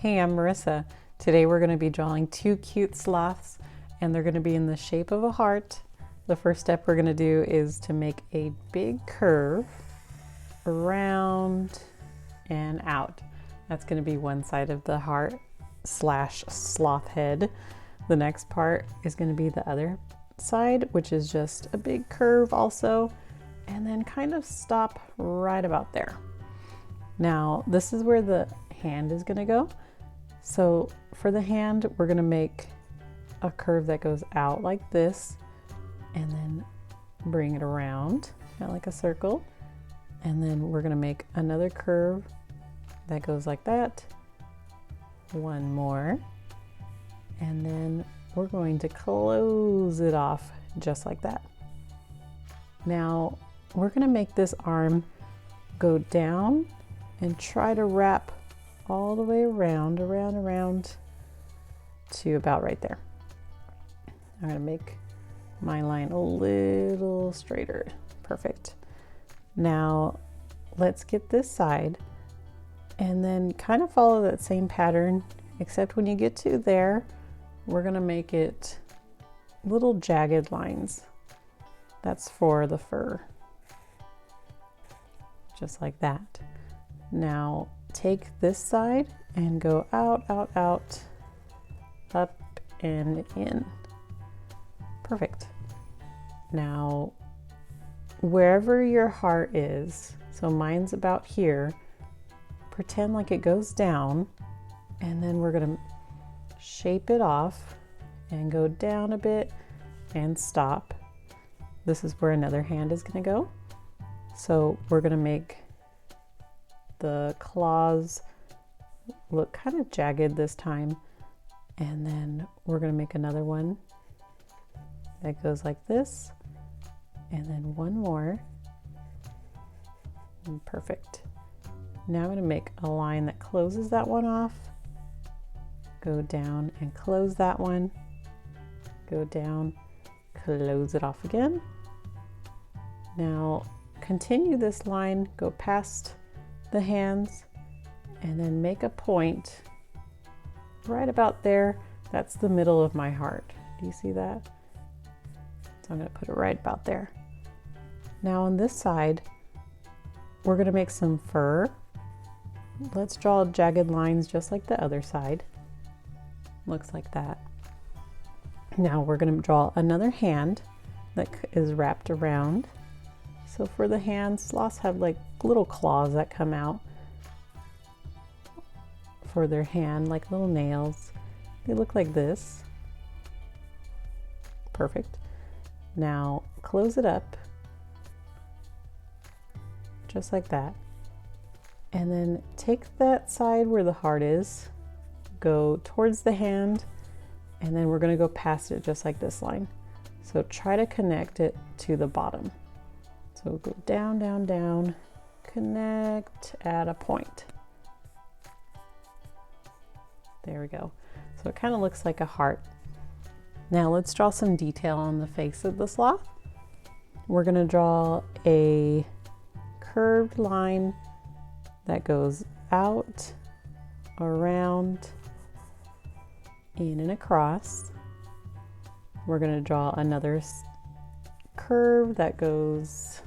Hey, I'm Marissa. Today we're going to be drawing two cute sloths, and they're going to be in the shape of a heart. The first step we're going to do is to make a big curve around and out. That's going to be one side of the heart slash sloth head. The next part is going to be the other side, which is just a big curve also, and then kind of stop right about there. Now, this is where the hand is going to go. So for the hand, we're going to make a curve that goes out like this, and then bring it around, kind of like a circle. And then we're going to make another curve that goes like that. One more. And then we're going to close it off just like that. Now, we're going to make this arm go down and try to wrap all the way around to about right there. I'm going to make my line a little straighter. Perfect. Now let's get this side and then kind of follow that same pattern, except when you get to there, we're going to make it little jagged lines. That's for the fur. Just like that. Now take this side and go out, out, out, up and in. Perfect. Now, wherever your heart is, so mine's about here, pretend like it goes down, and then we're gonna shape it off and go down a bit and stop. This is where another hand is gonna go. So we're gonna make the claws look kind of jagged this time, and then we're going to make another one that goes like this, and then one more. And perfect. Now I'm going to make a line that closes that one off, go down and close that one, go down, close it off again. Now continue this line, go past the hands, and then make a point right about there. That's the middle of my heart. Do you see that? So I'm going to put it right about there. Now on this side, we're going to make some fur. Let's draw jagged lines just like the other side. Looks like that. Now we're going to draw another hand that is wrapped around. So for the hands, sloths have like little claws that come out for their hand, like little nails. They look like this. Perfect. Now close it up, just like that. And then take that side where the heart is, go towards the hand, and then we're gonna go past it just like this line. So try to connect it to the bottom. So go down, down, down, connect at a point. There we go. So it kind of looks like a heart. Now let's draw some detail on the face of the sloth. We're going to draw a curved line that goes out, around, in and across. We're going to draw another curve that goes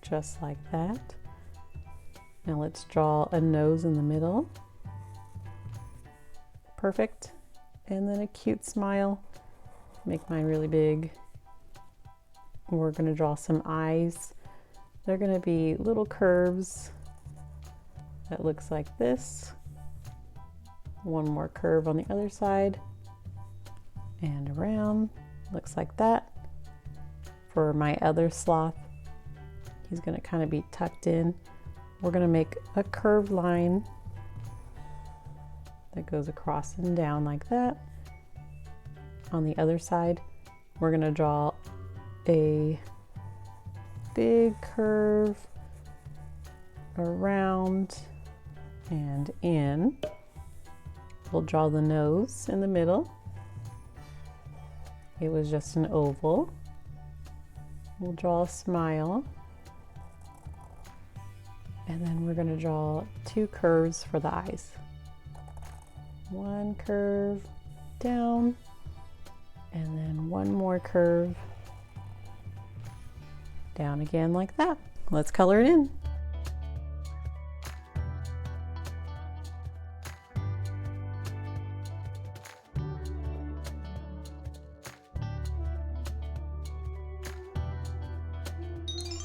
just like that. Now let's draw a nose in the middle. Perfect. And then a cute smile. Make mine really big. We're going to draw some eyes. They're going to be little curves that looks like this. One more curve on the other side and around. Looks like that. For my other sloth, he's going to kind of be tucked in. We're going to make a curved line that goes across and down like that. On the other side, we're going to draw a big curve around and in. We'll draw the nose in the middle. It was just an oval. We'll draw a smile. And then we're going to draw two curves for the eyes. one curve down, and then one more curve down again like that. Let's color it in.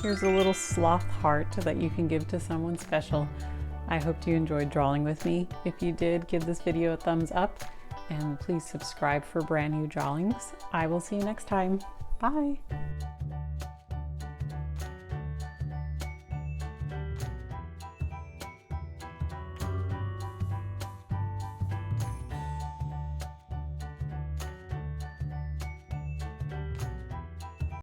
Here's a little sloth heart that you can give to someone special. I hope you enjoyed drawing with me. If you did, give this video a thumbs up and please subscribe for brand new drawings. I will see you next time. Bye.